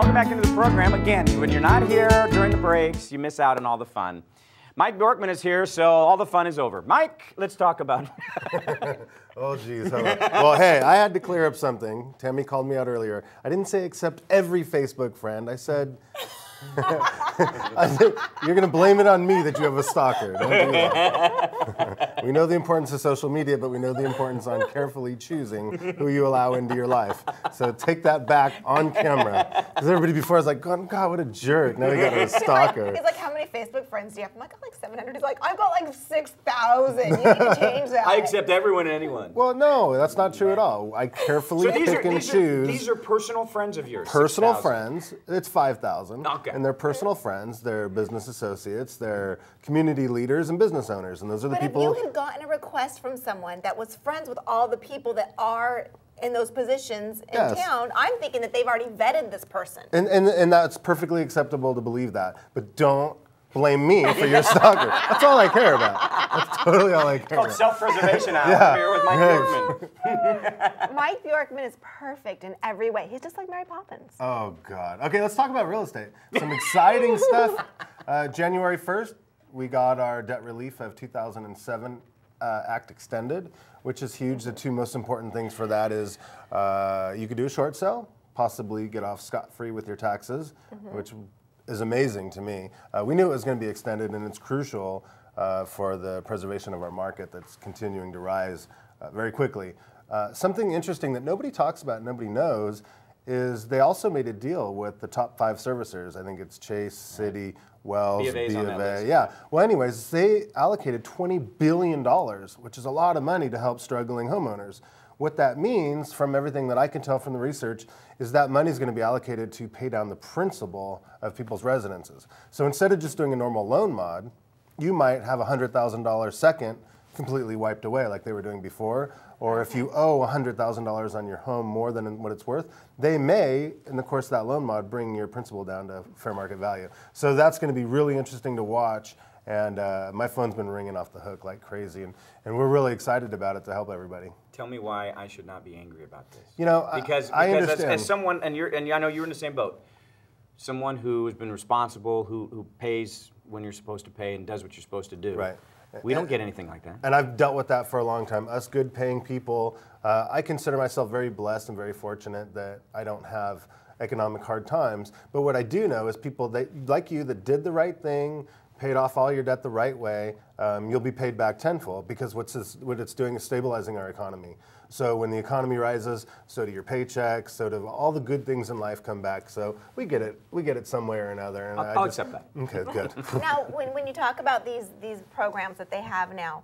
welcome back into the program. Again, when you're not here during the breaks, you miss out on all the fun. Mike Bjorkman is here, so all the fun is over. Mike, let's talk about Oh, geez. Hello. Well, hey, I had to clear up something. Tammy called me out earlier. I didn't say accept every Facebook friend. I said, you're going to blame it on me that you have a stalker. Don't do that. We know the importance of social media, but we know the importance on carefully choosing who you allow into your life. So take that back on camera. Because everybody before was like, God, what a jerk. Now we got a stalker. He's like, how many Facebook friends do you have? I'm like, I got like 700. He's like, I've got like 6,000. You need to change that. I accept everyone and anyone. Well, no, that's not true at all. I carefully pick and choose. These are personal friends of yours. Personal friends. It's 5,000. Okay. And they're personal friends, they're business associates, they're community leaders and business owners. And those are the people. But if you had gotten a request from someone that was friends with all the people that are in those positions in town, I'm thinking that they've already vetted this person. And that's perfectly acceptable to believe that. But don't blame me for your stalker. That's all I care about. That's totally all I care about. Self-preservation out here with Mike Bjorkman. Mike Bjorkman is perfect in every way. He's just like Mary Poppins. Oh, God. Okay, let's talk about real estate. Some exciting stuff. January 1st, we got our debt relief of 2007 Act extended, which is huge. The two most important things for that is you could do a short sale, possibly get off scot-free with your taxes, which is amazing to me. We knew it was going to be extended, and it's crucial for the preservation of our market that's continuing to rise very quickly. Something interesting that nobody talks about, nobody knows, is they also made a deal with the top 5 servicers. I think it's Chase, Citi, Wells, B of A. Yeah. Well, anyways, they allocated $20 billion, which is a lot of money to help struggling homeowners. What that means, from everything that I can tell from the research, is that money is going to be allocated to pay down the principal of people's residences. So instead of just doing a normal loan mod, you might have a $100,000 second completely wiped away like they were doing before. Or if you owe $100,000 on your home more than what it's worth, they may, in the course of that loan mod, bring your principal down to fair market value. So that's going to be really interesting to watch. And my phone's been ringing off the hook like crazy, and we're really excited about it to help everybody. Tell me why I should not be angry about this. You know, because I understand. As someone, and I know you're in the same boat, someone who has been responsible, who pays when you're supposed to pay and does what you're supposed to do. Right. We don't get anything like that. And I've dealt with that for a long time. Us good paying people, I consider myself very blessed and very fortunate that I don't have economic hard times. But what I do know is people that, like you, that did the right thing, paid off all your debt the right way, you'll be paid back tenfold, because what it's doing is stabilizing our economy. So when the economy rises, so do your paychecks, so do all the good things in life come back. So we get it some way or another. And I'll accept that. Okay, good. Now, when you talk about these programs that they have now,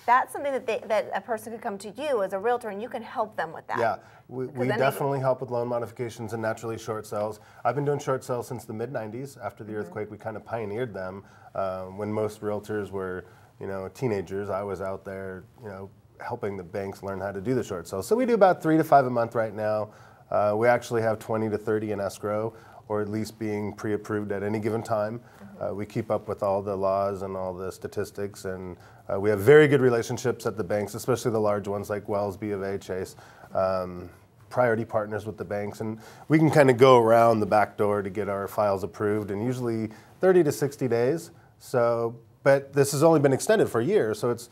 that's something that a person could come to you as a realtor, and you can help them with that. Yeah, we definitely help with loan modifications and naturally short sales. I've been doing short sales since the mid-90s. After the earthquake, we kind of pioneered them. When most realtors were, teenagers, I was out there, helping the banks learn how to do the short sales. So we do about 3 to 5 a month right now. We actually have 20 to 30 in escrow, or at least being pre-approved at any given time. We keep up with all the laws and all the statistics, and we have very good relationships at the banks, especially the large ones like Wells, B of A, Chase, priority partners with the banks, and we can kind of go around the back door to get our files approved, and usually 30 to 60 days. So, but this has only been extended for a year, so it's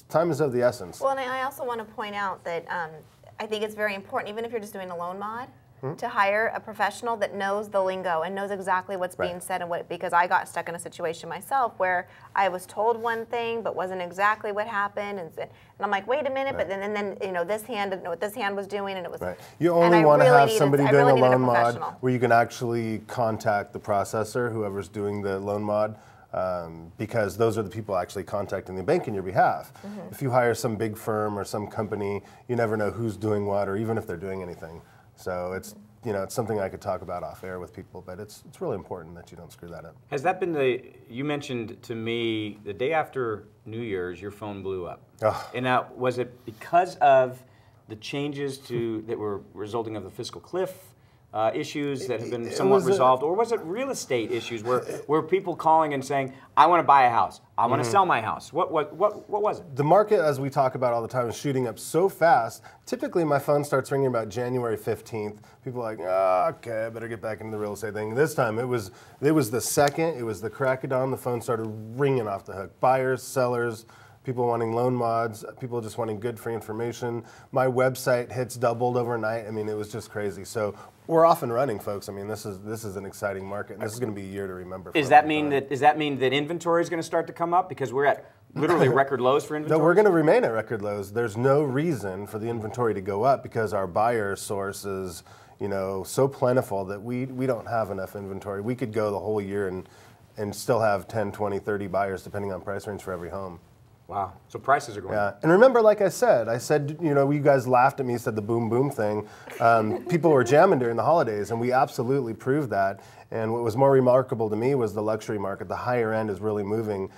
time is of the essence. Well, and I also want to point out that I think it's very important, even if you're just doing a loan mod, to hire a professional that knows the lingo and knows exactly what's being said and what, because I got stuck in a situation myself where I was told one thing but wasn't exactly what happened, and I'm like, wait a minute, but then this hand didn't know what this hand was doing, and it was. You only want to have somebody doing a loan mod where you can actually contact the processor, whoever's doing the loan mod. Because those are the people actually contacting the bank on your behalf. If you hire some big firm or some company, you never know who's doing what, or even if they're doing anything. So it's something I could talk about off air with people, but it's really important that you don't screw that up. Has that been you mentioned to me the day after New Year's, your phone blew up. And now, was it because of the changes that were resulting of the fiscal cliff? issues that have been somewhat resolved, or was it real estate issues where people calling and saying, I want to buy a house, I want to sell my house? What was it? The market, as we talk about all the time, is shooting up so fast. Typically, my phone starts ringing about January 15th. People are like, oh, okay, I better get back into the real estate thing. This time, it was the second, it was the crack of dawn, the phone started ringing off the hook. Buyers, sellers, people wanting loan mods, people just wanting good free information. My website hits doubled overnight. I mean, it was just crazy. So we're off and running, folks. I mean, this is an exciting market, and this is going to be a year to remember. Does that mean that inventory is going to start to come up because we're at literally record lows for inventory? No, we're going to remain at record lows. There's no reason for the inventory to go up because our buyer source is, so plentiful that we don't have enough inventory. We could go the whole year and still have 10, 20, 30 buyers depending on price range for every home. Wow. So prices are going up. And remember, like I said, you guys laughed at me, said the boom boom thing. People were jamming during the holidays, and we absolutely proved that. And what was more remarkable to me was the luxury market. The higher end is really moving.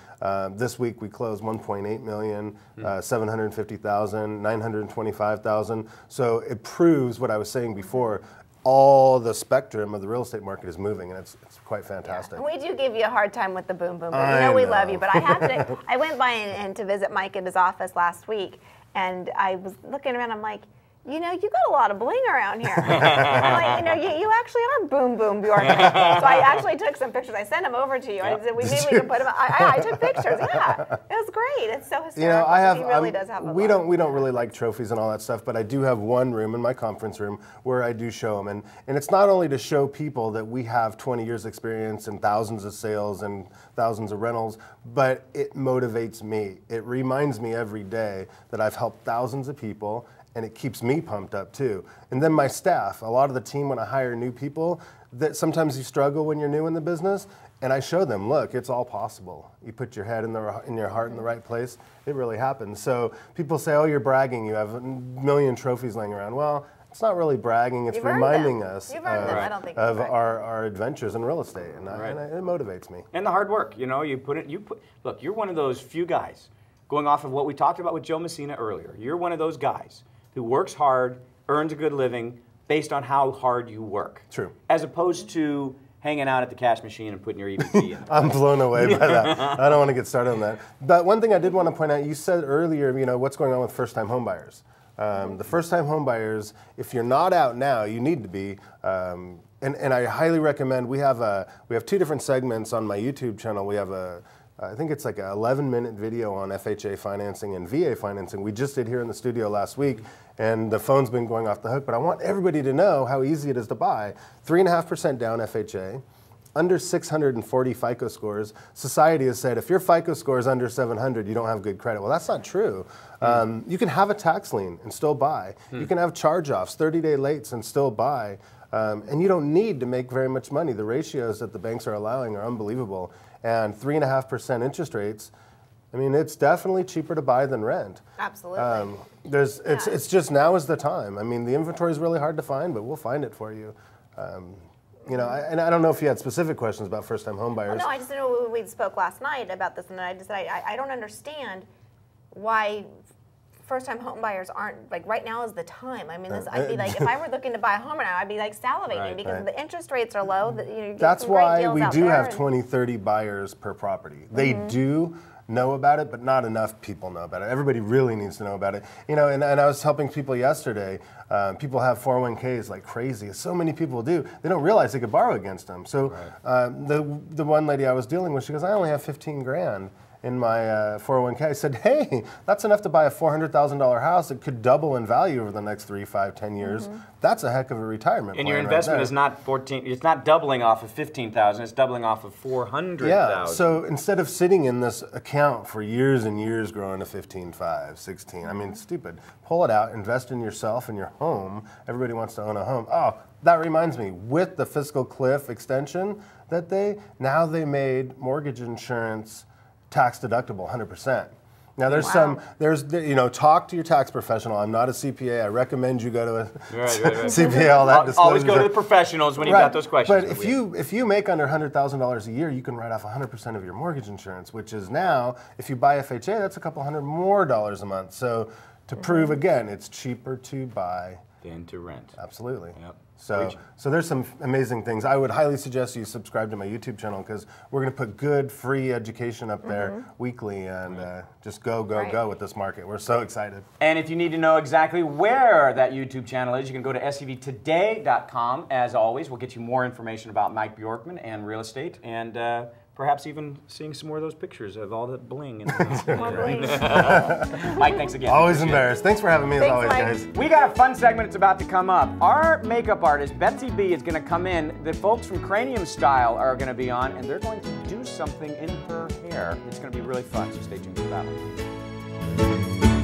This week we closed 1.8 million, 750,000, 925,000. So it proves what I was saying before. All the spectrum of the real estate market is moving, and it's quite fantastic. Yeah. And we do give you a hard time with the boom boom, but we love you. But I have to. I went by and to visit Mike at his office last week, and I was looking around. I'm like, you got a lot of bling around here. I'm like, you actually are boom boom Bjorkman. So I actually took some pictures. I sent them over to you. I said, we can put them. I took pictures. Yeah, it was great. It's so hysterical. He really does have a we don't really like trophies and all that stuff, but I do have one room in my conference room where I do show them, and it's not only to show people that we have 20 years experience and thousands of sales and thousands of rentals, but it motivates me. It reminds me every day that I've helped thousands of people, and it keeps me pumped up too. And then my staff, a lot of the team, when I hire new people, that sometimes you struggle when you're new in the business, and I show them, look, it's all possible. You put your head in your heart in the right place, it really happens. So people say, oh, you're bragging, you have a million trophies laying around. Well, it's not really bragging, it's reminding us of our adventures in real estate, and it motivates me. And the hard work, look, you're one of those few guys, going off of what we talked about with Joe Messina earlier, you're one of those guys who works hard, earns a good living based on how hard you work. True. As opposed to hanging out at the cash machine and putting your EBT in. I'm blown away by that. I don't want to get started on that. But one thing I did want to point out, you said earlier, what's going on with first-time home buyers. The first-time home buyers, if you're not out now, you need to be. And I highly recommend, we have two different segments on my YouTube channel. We have I think it's like an 11-minute video on FHA financing and VA financing. We just did here in the studio last week, and the phone's been going off the hook, but I want everybody to know how easy it is to buy. 3.5% down FHA, under 640 FICO scores. Society has said if your FICO score is under 700, you don't have good credit. Well, that's not true. You can have a tax lien and still buy. You can have charge-offs, 30-day lates, and still buy. And you don't need to make very much money. The ratios that the banks are allowing are unbelievable. And 3.5% interest rates, I mean, it's definitely cheaper to buy than rent. Absolutely. It's just now is the time. I mean, the inventory is really hard to find, but we'll find it for you. And I don't know if you had specific questions about first-time home buyers. Well, no, I just know we spoke last night about this, and I don't understand why first-time home buyers aren't, like, right now is the time. I mean, I'd be like, if I were looking to buy a home right now, I'd be like salivating because the interest rates are low. That's why we do have 20, 30 buyers per property. They do know about it, but not enough people know about it. Everybody really needs to know about it. And I was helping people yesterday. People have 401ks like crazy. So many people do. They don't realize they could borrow against them. So the one lady I was dealing with, she goes, I only have 15 grand in my 401k. I said, hey, that's enough to buy a $400,000 house. It could double in value over the next 3, 5, 10 years. That's a heck of a retirement plan. And your investment is not 14. It's not doubling off of 15,000. It's doubling off of 400,000. Yeah. So instead of sitting in this account for years and years, growing to 15.5, 16. I mean, it's stupid. Pull it out. Invest in yourself and your home. Everybody wants to own a home. Oh, that reminds me. With the fiscal cliff extension that they made mortgage insurance tax deductible, 100%. Now talk to your tax professional. I'm not a CPA. I recommend you go to a CPA, all that disclosure. Always go to the professionals when you've got those questions. But if you make under $100,000 a year, you can write off 100% of your mortgage insurance, which is now, if you buy FHA, that's a couple $100 more a month. So to prove, again, it's cheaper to buy than to rent. Absolutely. Yep. So there's some amazing things. I would highly suggest you subscribe to my YouTube channel because we're going to put good free education up there weekly and just go with this market. We're so excited. And if you need to know exactly where that YouTube channel is, you can go to SCVtoday.com. As always, we'll get you more information about Mike Bjorkman and real estate and perhaps even seeing some more of those pictures of all that bling. More bling. Mike, thanks again. Always embarrassed. Thanks for having me as always, Mike. guys. We got a fun segment that's about to come up. Our makeup artist, Betsy B, is going to come in. The folks from Cranium Style are going to be on, and they're going to do something in her hair. It's going to be really fun, so stay tuned for that one.